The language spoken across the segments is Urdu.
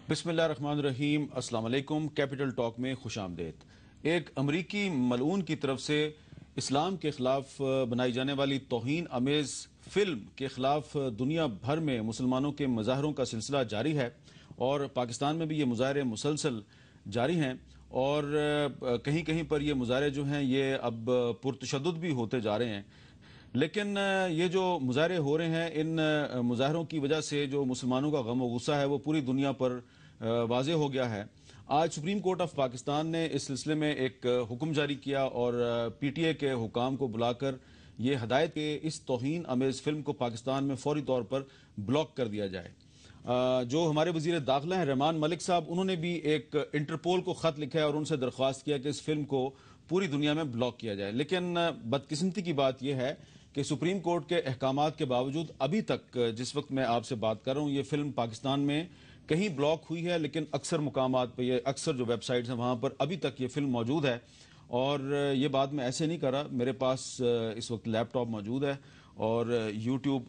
بسم اللہ الرحمن الرحیم۔ السلام علیکم۔ کیپٹل ٹاک میں خوش آمدید۔ ایک امریکی ملعون کی طرف سے اسلام کے خلاف بنائی جانے والی توہین آمیز فلم کے خلاف دنیا بھر میں مسلمانوں کے مظاہروں کا سلسلہ جاری ہے، اور پاکستان میں بھی یہ مظاہرے مسلسل جاری ہیں، اور کہیں کہیں پر یہ مظاہرے جو ہیں یہ اب پرتشدد بھی ہوتے جا رہے ہیں۔ لیکن یہ جو مظاہرے ہو رہے ہیں، ان مظاہروں کی وجہ سے جو مسلمانوں کا غم و غصہ ہے وہ پوری دنیا پر واضح ہو گیا ہے۔ آج سپریم کورٹ آف پاکستان نے اس سلسلے میں ایک حکم جاری کیا اور پی ٹی اے کے حکام کو بلا کر یہ ہدایت کہ اس توہین آمیز فلم کو پاکستان میں فوری طور پر بلاک کر دیا جائے۔ جو ہمارے وزیر داخلہ ہیں رحمان ملک صاحب، انہوں نے بھی ایک انٹرپول کو خط لکھا ہے اور ان سے درخواست کیا کہ اس فلم کو پوری دنیا میں بلاک کیا جائے۔ لیکن بدقسمتی کی بات یہ ہے کہ سپریم کورٹ کے احکامات کے باوجود ابھی تک جس وقت میں آپ سے بات کر رہا ہوں یہ فلم پاکستان میں کہیں بلاک ہوئی ہے، لیکن اکثر مقامات پہ، یہ اکثر جو ویب سائٹس ہیں وہاں پر ابھی تک یہ فلم موجود ہے۔ اور یہ بات میں ایسے نہیں کر رہا، میرے پاس اس وقت لیپ ٹاپ موجود ہے اور یوٹیوب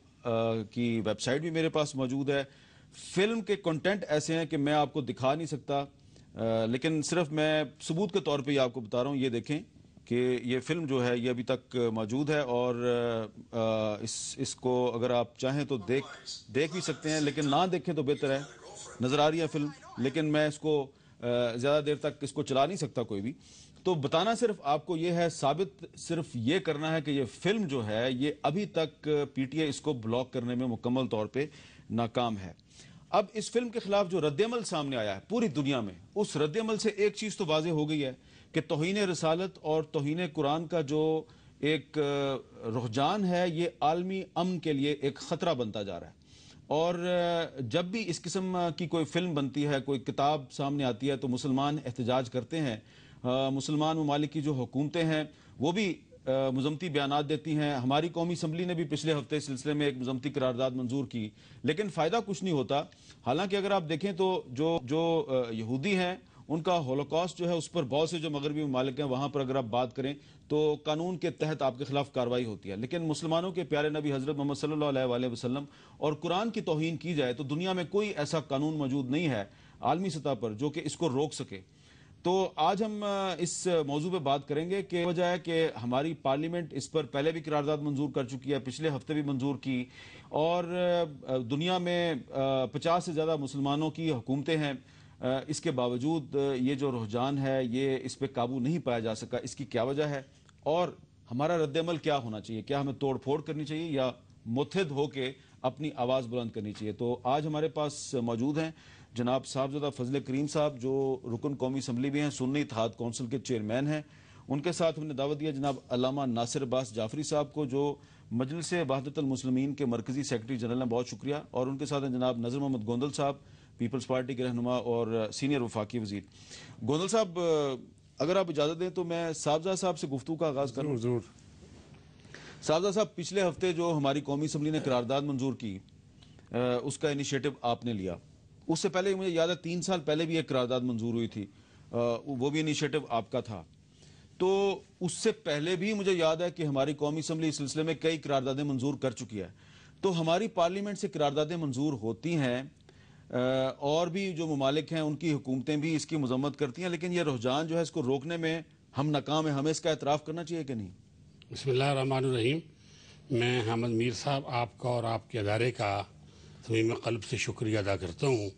کی ویب سائٹ بھی میرے پاس موجود ہے۔ فلم کے کنٹینٹ ایسے ہیں کہ میں آپ کو دکھا نہیں سکتا، لیکن صرف میں ثبوت کے طور پہ یہ آپ کو بتا رہا ہوں۔ یہ دیکھیں کہ یہ فلم جو ہے یہ ابھی تک موجود ہے، اور اس کو اگر آپ چاہیں تو دیکھ بھی سکتے ہیں، لیکن نہ دیکھیں تو بہتر ہے۔ نظر آ رہی ہے فلم، لیکن میں اس کو زیادہ دیر تک اس کو چلا نہیں سکتا کوئی بھی۔ تو بتانا صرف آپ کو یہ ہے، ثابت صرف یہ کرنا ہے کہ یہ فلم جو ہے یہ ابھی تک پی ٹی اے اس کو بلاک کرنے میں مکمل طور پہ ناکام ہے۔ اب اس فلم کے خلاف جو رد عمل سامنے آیا ہے پوری دنیا میں، اس رد عمل سے ایک چیز تو واضح ہو گئی ہے کہ توہین رسالت اور توہین قرآن کا جو ایک رجحان ہے یہ عالمی امن کے لیے ایک خطرہ بنتا جا رہا ہے۔ اور جب بھی اس قسم کی کوئی فلم بنتی ہے، کوئی کتاب سامنے آتی ہے تو مسلمان احتجاج کرتے ہیں۔ مسلمان ممالک کی جو حکومتیں ہیں وہ بھی مذمتی بیانات دیتی ہیں۔ ہماری قومی اسمبلی نے بھی پچھلے ہفتے اس سلسلے میں ایک مذمتی قرارداد منظور کی، لیکن فائدہ کچھ نہیں ہوتا۔ حالانکہ اگر آپ دیکھیں تو جو یہودی ہیں ان کا ہولوکاسٹ جو ہے اس پر بہت سے جو مغربی ممالک ہیں وہاں پر اگر آپ بات کریں تو قانون کے تحت آپ کے خلاف کارروائی ہوتی ہے، لیکن مسلمانوں کے پیارے نبی حضرت محمد صلی اللہ علیہ وآلہ وسلم اور قرآن کی توہین کی جائے تو دنیا میں کوئی ایسا قانون موجود نہیں ہے عالمی سطح پر جو کہ اس کو روک سکے۔ تو آج ہم اس موضوع پہ بات کریں گے کہ وجہ ہے کہ ہماری پارلیمنٹ اس پر پہلے بھی قرارداد منظور کر چکی ہے، پچھلے ہفتے بھی منظور کی، اور دنیا میں 50 سے زیادہ مسلمانوں کی حکومتیں ہیں، اس کے باوجود یہ جو رجحان ہے یہ اس پہ قابو نہیں پایا جا سکا۔ اس کی کیا وجہ ہے اور ہمارا رد عمل کیا ہونا چاہیے؟ کیا ہمیں توڑ پھوڑ کرنی چاہیے یا متحد ہو کے اپنی آواز بلند کرنی چاہیے؟ تو آج ہمارے پاس موجود ہیں جناب صاحبزادہ فضل کریم صاحب، جو رکن قومی اسمبلی بھی ہیں، سنی اتحاد کونسل کے چیئرمین ہیں۔ ان کے ساتھ ہم نے دعوت دیا جناب علامہ ناصر عباس جعفری صاحب کو، جو مجلس وحدت المسلمین کے مرکزی سیکرٹری جنرل ہیں، بہت شکریہ۔ اور ان کے ساتھ ہیں جناب نذر محمد گوندل صاحب، پیپلز پارٹی کے رہنما اور سینئر وفاقی وزیر۔ گوندل صاحب، اگر آپ اجازت دیں تو میں صاحبزادہ صاحب سے گفتگو کا آغاز کروں۔ ضرور۔ صاحبزادہ صاحب، پچھلے ہفتے جو ہماری قومی اسمبلی نے قرارداد منظور کی، اس کا انیشیٹو آپ نے لیا۔ اس سے پہلے مجھے یاد ہے 3 سال پہلے بھی ایک قرارداد منظور ہوئی تھی، وہ بھی انیشیٹو آپ کا تھا۔ تو اس سے پہلے بھی مجھے یاد ہے کہ ہماری قومی اسمبلی اس سلسلے میں کئی قراردادیں منظور کر چکی ہے۔ تو ہماری پارلیمنٹ سے قراردادیں منظور ہوتی ہیں، اور بھی جو ممالک ہیں ان کی حکومتیں بھی اس کی مذمت کرتی ہیں، لیکن یہ رجحان جو ہے اس کو روکنے میں ہم ناکام ہیں۔ ہمیں اس کا اعتراف کرنا چاہیے کہ نہیں؟ بسم اللہ الرحمن الرحیم۔ میں حامد میر صاحب آپ کا اور آپ کے ادارے کا صمیم قلب سے شکریہ ادا کرتا ہوں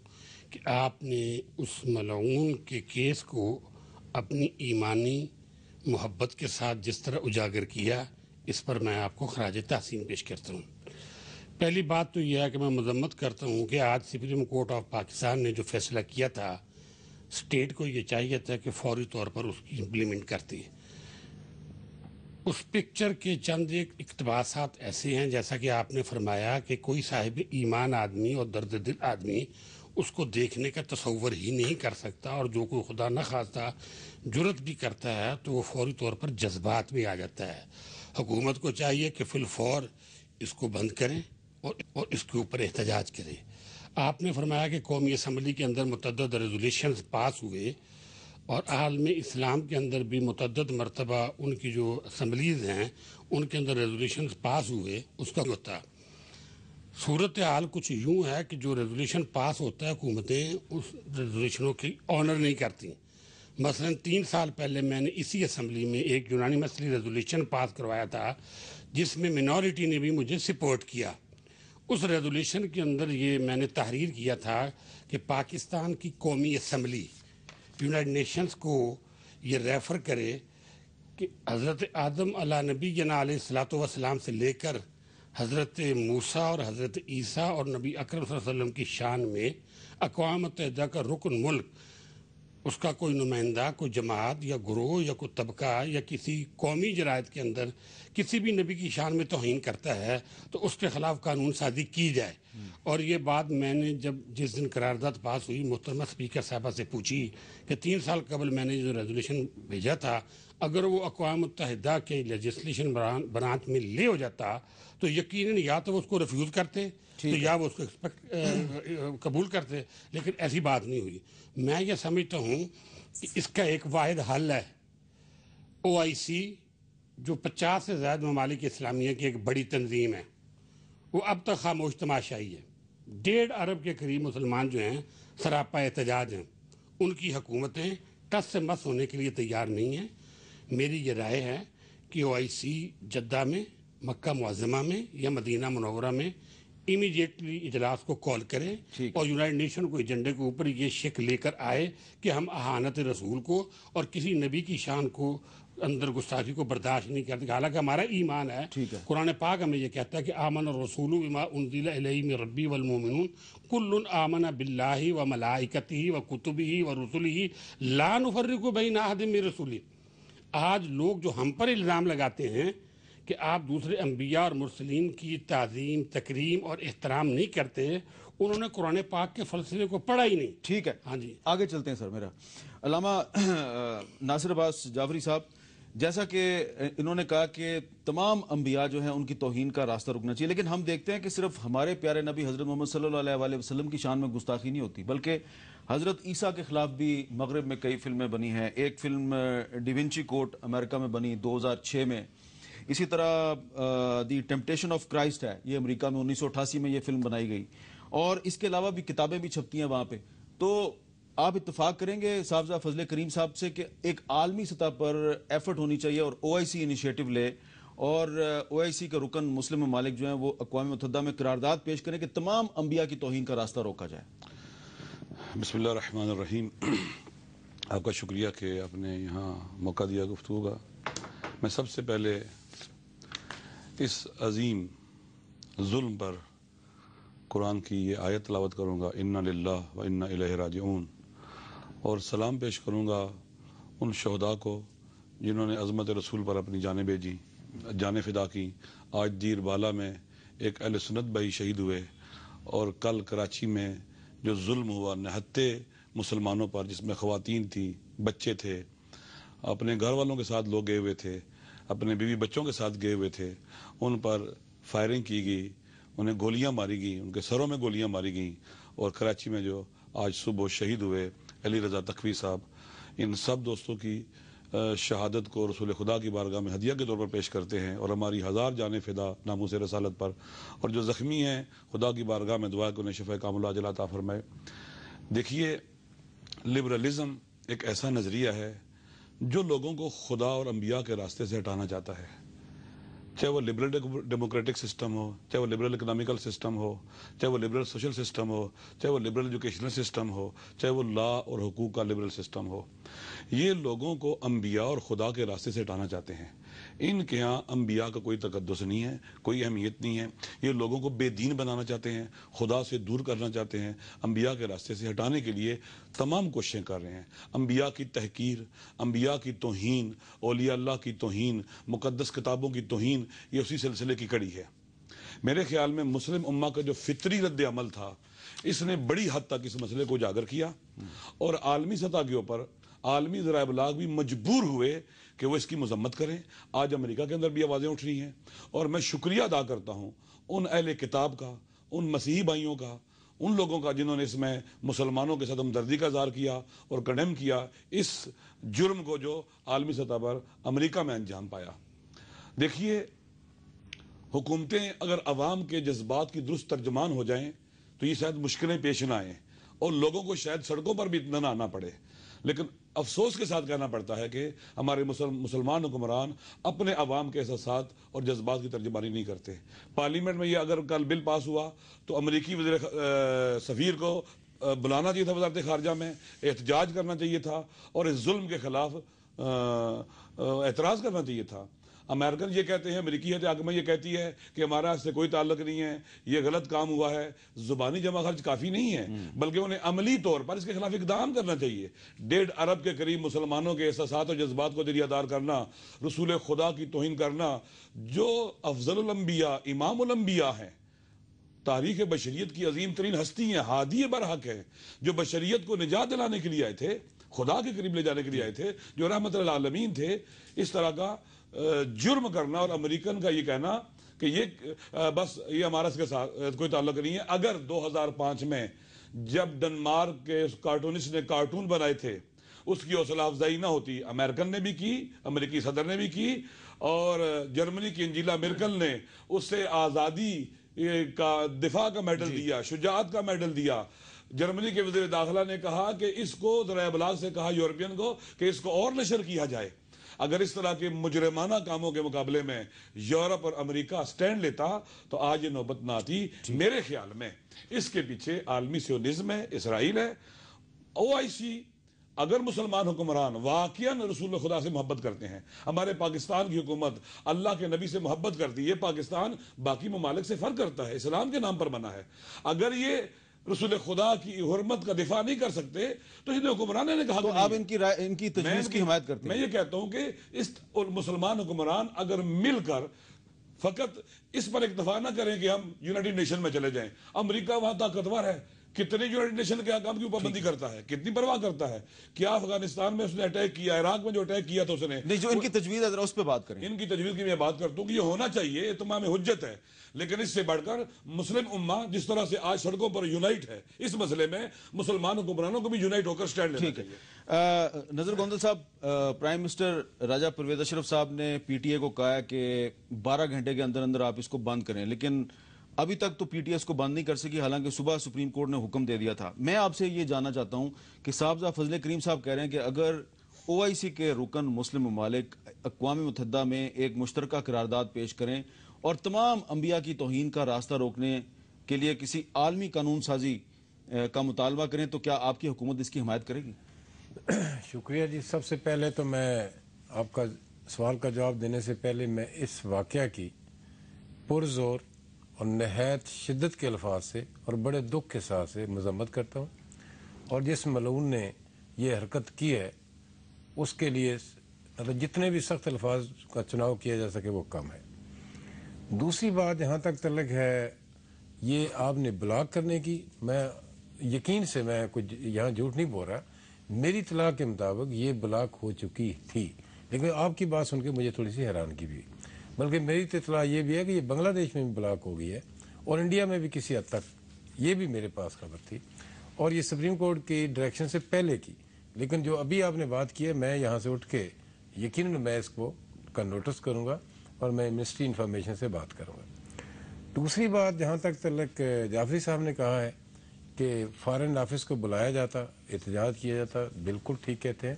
کہ آپ نے اس ملعون کے کیس کو اپنی ایمانی محبت کے ساتھ جس طرح اجاگر کیا، اس پر میں آپ کو خراج تحسین پیش کرتا ہوں۔ پہلی بات تو یہ ہے کہ میں مذمت کرتا ہوں کہ آج سپریم کورٹ آف پاکستان نے جو فیصلہ کیا تھا، اسٹیٹ کو یہ چاہیے تھا کہ فوری طور پر اس کی امپلیمنٹ کرتی۔ اس پکچر کے چند ایک اقتباسات ایسے ہیں، جیسا کہ آپ نے فرمایا کہ کوئی صاحب ایمان آدمی اور درد دل آدمی اس کو دیکھنے کا تصور ہی نہیں کر سکتا، اور جو کوئی خدا نہ خواستہ جرت بھی کرتا ہے تو وہ فوری طور پر جذبات میں آ جاتا ہے۔ حکومت کو چاہیے کہ فی الفور اس کو بند کریں اور اس کے اوپر احتجاج کریں۔ آپ نے فرمایا کہ قومی اسمبلی کے اندر متعدد ریزولیشنز پاس ہوئے، اور عالم اسلام کے اندر بھی متعدد مرتبہ ان کی جو اسمبلیز ہیں ان کے اندر ریزولیشنز پاس ہوئے، اس کا ہوتا صورتحال کچھ یوں ہے کہ جو ریزولیوشن پاس ہوتا ہے حکومتیں اس ریزولیوشنوں کی آنر نہیں کرتی. مثلا 3 سال پہلے میں نے اسی اسمبلی میں ایک یونانیمسلی ریزولیوشن پاس کروایا تھا جس میں منورٹی نے بھی مجھے سپورٹ کیا. اس ریزولیوشن کے اندر یہ میں نے تحریر کیا تھا کہ پاکستان کی قومی اسمبلی یونائٹڈ نیشنز کو یہ ریفر کرے کہ حضرت آدم علیہ نبی علیہ الصلوۃ والسلام سے لے کر حضرت موسیٰ اور حضرت عیسیٰ اور نبی اکرم صلی اللہ علیہ وسلم کی شان میں اقوام متحدہ کا رکن ملک اس کا کوئی نمائندہ، کوئی جماعت یا گروہ یا کوئی طبقہ یا کسی قومی جرائد کے اندر کسی بھی نبی کی شان میں توہین کرتا ہے تو اس کے خلاف قانون سازی کی جائے. اور یہ بات میں نے جس دن قرارداد پاس ہوئی محترمہ اسپیکر صاحبہ سے پوچھی کہ 3 سال قبل میں نے جو ریزولیوشن بھیجا تھا اگر وہ اقوام متحدہ کے لیجسلیشن برانچ میں لے ہو جاتا تو یقیناً یا تو وہ اس کو ریفیوز کرتے تو یا وہ اس کو قبول کرتے، لیکن ایسی بات نہیں ہوئی. میں یہ سمجھتا ہوں کہ اس کا ایک واحد حل ہے OIC جو 50 سے زائد ممالک اسلامیہ کی ایک بڑی تنظیم ہے، وہ اب تک خاموش تماشائی ہے. 1.5 ارب کے قریب مسلمان جو ہیں سراپا احتجاج ہیں، ان کی حکومتیں ٹس سے مس ہونے کے لیے تیار نہیں ہیں. میری یہ رائے ہے کہ OIC جدہ میں، مکہ معظمہ میں یا مدینہ منورہ میں امیڈیٹلی اجلاس کو کال کرے اور یونائٹڈ نیشن کو ایجنڈے کے اوپر یہ شک لے کر آئے کہ ہم اہانت رسول کو اور کسی نبی کی شان کو اندر گستاخی کو برداشت نہیں کرتے. حالانکہ ہمارا ایمان ہے، قرآن پاک ہمیں یہ کہتا ہے کہ آمن الرسول بما انزل الیہ من ربی والمؤمنون کل آمن باللہ وملائکتہ وکتبہ ورسلہ لا نفرق بین احد من رسلہ. آج لوگ جو ہم پر الزام لگاتے ہیں کہ آپ دوسرے انبیاء اور مرسلین کی تعظیم، تکریم اور احترام نہیں کرتے، انہوں نے قرآن پاک کے فلسفے کو پڑھا ہی نہیں. ٹھیک ہے، ہاں جی آگے چلتے ہیں سر. میرا علامہ ناصر عباس جعفری صاحب، جیسا کہ انہوں نے کہا کہ تمام انبیاء جو ہیں ان کی توہین کا راستہ رکنا چاہیے، لیکن ہم دیکھتے ہیں کہ صرف ہمارے پیارے نبی حضرت محمد صلی اللہ علیہ وسلم کی شان میں گستاخی نہیں ہوتی، بلکہ حضرت عیسیٰ کے خلاف بھی مغرب میں کئی فلمیں بنی ہیں. ایک فلم ڈیونچی کوڈ امریکہ میں بنی 2006 میں. اسی طرح دی ٹیمپٹیشن آف کرائسٹ ہے، یہ امریکہ میں 1988 میں یہ فلم بنائی گئی، اور اس کے علاوہ بھی کتابیں بھی چھپتی ہیں وہاں پہ. تو آپ اتفاق کریں گے صاحبزادہ فضل کریم صاحب سے کہ ایک عالمی سطح پر ایفرٹ ہونی چاہیے اور OIC انیشیٹو لے اور OIC کا رکن مسلم ممالک جو ہیں وہ اقوام متحدہ میں قرارداد پیش کریں کہ تمام انبیاء کی توہین کا راستہ روکا جائے. بسم اللہ الرحمن الرحیم. آپ کا شکریہ کہ آپ نے یہاں موقع دیا گفتگو کا. میں سب سے پہلے اس عظیم ظلم پر قرآن کی یہ آیت تلاوت کروں گا، انا للہ و انا الیہ راجعون، اور سلام پیش کروں گا ان شہداء کو جنہوں نے عظمت رسول پر اپنی جانیں بھیجی، جانیں فدا کی. آج دیر بالا میں ایک اہل سنت بھائی شہید ہوئے، اور کل کراچی میں جو ظلم ہوا نہتے مسلمانوں پر، جس میں خواتین تھی، بچے تھے، اپنے گھر والوں کے ساتھ لوگ گئے ہوئے تھے، اپنے بیوی بچوں کے ساتھ گئے ہوئے تھے، ان پر فائرنگ کی گئی، انہیں گولیاں ماری گئیں، ان کے سروں میں گولیاں ماری گئیں. اور کراچی میں جو آج صبح شہید ہوئے علی رضا تقوی صاحب، ان سب دوستوں کی شہادت کو رسول خدا کی بارگاہ میں ہدیہ کے طور پر پیش کرتے ہیں، اور ہماری 1000 جانیں فدا ناموس رسالت پر. اور جو زخمی ہیں خدا کی بارگاہ میں دعا کہ انہیں شفا کاملہ عاجلہ عطا فرمائے. دیکھیے، لبرلزم ایک ایسا نظریہ ہے جو لوگوں کو خدا اور انبیاء کے راستے سے ہٹانا چاہتا ہے. چاہے وہ لبرل ڈیموکریٹک سسٹم ہو، چاہے وہ لبرل اکنامیکل سسٹم ہو، چاہے وہ لبرل سوشل سسٹم ہو، چاہے وہ لبرل ایجوکیشنل سسٹم ہو، چاہے وہ لا اور حقوق کا لبرل سسٹم ہو. یہ لوگوں کو انبیاء اور خدا کے راستے سے ہٹانا چاہتے ہیں. ان کے ہاں انبیاء کا کوئی تقدس نہیں ہے، کوئی اہمیت نہیں ہے. یہ لوگوں کو بے دین بنانا چاہتے ہیں، خدا سے دور کرنا چاہتے ہیں، انبیاء کے راستے سے ہٹانے کے لیے تمام کوششیں کر رہے ہیں. انبیاء کی تحقیر، انبیاء کی توہین، اولیاء اللہ کی توہین، مقدس کتابوں کی توہین، یہ اسی سلسلے کی کڑی ہے. میرے خیال میں مسلم امہ کا جو فطری رد عمل تھا، اس نے بڑی حد تک اس مسئلے کو اجاگر کیا، اور عالمی سطح کے اوپر عالمی ذرائع ابلاغ بھی مجبور ہوئے کہ وہ اس کی مذمت کریں. آج امریکہ کے اندر بھی آوازیں اٹھ رہی ہیں، اور میں شکریہ ادا کرتا ہوں ان اہل کتاب کا، ان مسیحی بھائیوں کا، ان لوگوں کا جنہوں نے اس میں مسلمانوں کے ساتھ ہمدردی کا اظہار کیا اور کنڈیم کیا اس جرم کو جو عالمی سطح پر امریکہ میں انجام پایا. دیکھیے، حکومتیں اگر عوام کے جذبات کی درست ترجمان ہو جائیں تو یہ شاید مشکلیں پیش نہ آئیں اور لوگوں کو شاید سڑکوں پر بھی اتنا نہ آنا پڑے. لیکن افسوس کے ساتھ کہنا پڑتا ہے کہ ہمارے مسلمان حکمران اپنے عوام کے احساسات اور جذبات کی ترجمانی نہیں کرتے. پارلیمنٹ میں یہ اگر کل بل پاس ہوا تو امریکی سفیر کو بلانا چاہیے تھا وزارت خارجہ میں, احتجاج کرنا چاہیے تھا اور اس ظلم کے خلاف اعتراض کرنا چاہیے تھا. امریکن یہ کہتے ہیں, امریکی حکومت یہ کہتی ہے کہ ہمارا اس سے کوئی تعلق نہیں ہے, یہ غلط کام ہوا ہے. زبانی جمع خرچ کافی نہیں ہے بلکہ انہیں عملی طور پر اس کے خلاف اقدام کرنا چاہیے. 1.5 ارب کے قریب مسلمانوں کے احساسات اور جذبات کو دریادار دار کرنا, رسول خدا کی توہین کرنا, جو افضل الانبیاء امام الانبیاء ہیں, تاریخ بشریت کی عظیم ترین ہستی ہیں, ہادی برحق ہیں, جو بشریت کو نجات دلانے کے لیے آئے تھے, خدا کے قریب لے جانے کے لیے آئے تھے, جو رحمت للعالمین تھے, اس طرح کا جرم کرنا اور امریکن کا یہ کہنا کہ یہ بس یہ ہمارا اس کے ساتھ کوئی تعلق نہیں ہے. اگر 2005 میں جب ڈنمارک کے کارٹونسٹ نے کارٹون بنائے تھے اس کی حوصلہ افزائی نہ ہوتی, امریکن نے بھی کی, امریکی صدر نے بھی کی, اور جرمنی کی انجیلا مرکل نے اس سے آزادی کا دفاع کا میڈل دیا, شجاعت کا میڈل دیا. جرمنی کے وزیر داخلہ نے کہا کہ اس کو ذرائع ابلاغ سے کہا یورپین کو کہ اس کو اور نشر کیا جائے. اگر اس طرح کے مجرمانہ کاموں کے مقابلے میں یورپ اور امریکہ سٹینڈ لیتا تو آج یہ نوبت نہ آتی. میرے خیال میں اس کے پیچھے عالمی سیونزم ہے, اسرائیل ہے. OIC اگر مسلمان حکمران واقعاً رسول خدا سے محبت کرتے ہیں, ہمارے پاکستان کی حکومت اللہ کے نبی سے محبت کرتی ہے, پاکستان باقی ممالک سے فرق کرتا ہے, اسلام کے نام پر بنا ہے, اگر یہ رسول خدا کی حرمت کا دفاع نہیں کر سکتے تو یہ حکمران نے کہا. تو آپ ان کی تجویز کی حمایت کرتے ہیں؟ میں یہ کہتا ہوں کہ اس مسلمان حکمران اگر مل کر فقط اس پر اکتفا نہ کریں کہ ہم یونائٹڈ نیشن میں چلے جائیں. امریکہ وہاں طاقتور ہے, کتنے یونائٹڈ نیشن کے حکام کی پابندی کرتا ہے, کتنی پرواہ کرتا ہے. کیا افغانستان میں اس نے اٹیک کیا, عراق میں جو اٹیک کیا تو اس نے نہیں, جو ان کی تجویز ہے ذرا اس پہ بات کریں. ان کی تجویز کی میں بات کرتا ہوں کہ یہ ہونا چاہیے, تمام حجت ہے, لیکن اس سے بڑھ کر مسلم امہ جس طرح سے آج سڑکوں پر یونائٹ ہے اس مسئلے میں, مسلمان حکمرانوں کو بھی یونائٹ ہو کر سٹینڈ لینا چاہیے. نظر گوندل صاحب, پرائم منسٹر راجہ پرویز اشرف صاحب نے پی ٹی اے کو کہا ہے کہ 12 گھنٹے کے اندر اندر آپ اس کو بند کریں, لیکن ابھی تک تو پی ٹی ایس کو بند نہیں کر سکی, حالانکہ صبح سپریم کورٹ نے حکم دے دیا تھا. میں آپ سے یہ جاننا چاہتا ہوں کہ صاحبزادہ فضل کریم صاحب کہہ رہے ہیں کہ اگر OIC کے رکن مسلم ممالک اقوام متحدہ میں ایک مشترکہ قرارداد پیش کریں اور تمام انبیاء کی توہین کا راستہ روکنے کے لیے کسی عالمی قانون سازی کا مطالبہ کریں, تو کیا آپ کی حکومت اس کی حمایت کرے گی؟ شکریہ جی. سب سے پہلے تو میں آپ کا سوال کا جواب دینے سے پہلے میں اس واقعہ کی پرزور اور نہایت شدت کے الفاظ سے اور بڑے دکھ کے ساتھ سے مذمت کرتا ہوں, اور جس ملعون نے یہ حرکت کی ہے اس کے لیے جتنے بھی سخت الفاظ کا چناؤ کیا جا سکے وہ کم ہے. دوسری بات جہاں تک تعلق ہے یہ آپ نے بلاک کرنے کی, میں یقین سے میں کچھ یہاں جھوٹ نہیں بول رہا, میری اطلاع کے مطابق یہ بلاک ہو چکی تھی, لیکن آپ کی بات سن کے مجھے تھوڑی سی حیرانگی بھی, بلکہ میری اطلاع یہ بھی ہے کہ یہ بنگلہ دیش میں بھی بلاک ہو گئی ہے اور انڈیا میں بھی کسی حد تک یہ بھی میرے پاس خبر تھی, اور یہ سپریم کورٹ کی ڈائریکشن سے پہلے کی. لیکن جو ابھی آپ نے بات کی ہے میں یہاں سے اٹھ کے یقیناً میں اس کو کا نوٹس کروں گا اور میں منسٹری انفارمیشن سے بات کروں گا. دوسری بات جہاں تک تعلق جعفری صاحب نے کہا ہے کہ فارن آفس کو بلایا جاتا, احتجاج کیا جاتا, بالکل ٹھیک کہتے ہیں,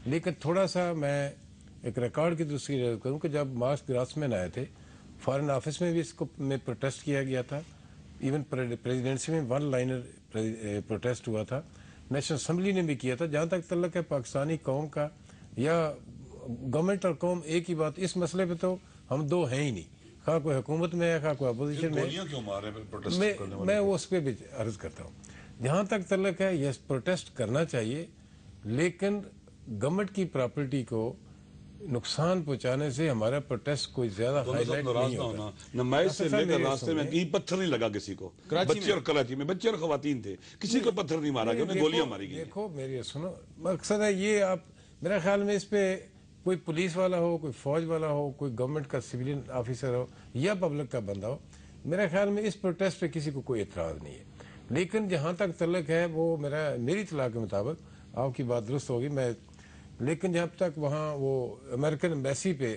لیکن تھوڑا سا میں ایک ریکارڈ کی دوسری رضا کروں کہ جب مارکس گراسمین آئے تھے فارن آفس میں بھی اس کو میں پروٹیسٹ کیا گیا تھا, ایون پریزیڈنسی میں 1 لائنر پروٹیسٹ ہوا تھا, نیشنل اسمبلی نے بھی کیا تھا. جہاں تک تعلق ہے پاکستانی قوم کا یا گورنمنٹ اور قوم ایک ہی بات, اس مسئلے پہ تو ہم دو ہیں ہی نہیں, خواہ کوئی حکومت میں ہے خواہ کوئی اپوزیشن میں. میں وہ اس پہ بھی عرض کرتا ہوں, جہاں تک تعلق ہے یہ پروٹیسٹ کرنا چاہیے, لیکن گورنمنٹ کی پراپرٹی کو نقصان پہنچانے سے ہمارا پروٹیسٹ کوئی زیادہ ہائی لائٹ نہیں ہوگا. نمائش سے لے کر راستے میں کہیں پتھر نہیں لگا کسی کو, بچے اور کراچی میں بچے اور خواتین تھے, کسی کو پتھر نہیں مارا گیا, انہیں گولیاں ماری گئی. دیکھو میری سنو, مقصد ہے یہ, آپ میرے خیال میں اس پہ کوئی پولیس والا ہو, کوئی فوج والا ہو, کوئی گورنمنٹ کا سویلین آفیسر ہو یا پبلک کا بندہ ہو, میرے خیال میں اس پروٹیسٹ پہ کسی کو کوئی اعتراض نہیں ہے. لیکن جہاں تک تعلق ہے وہ میری اطلاع کے مطابق آپ کی بات درست ہوگی, میں لیکن جب تک وہاں وہ امریکن ایمبیسی پہ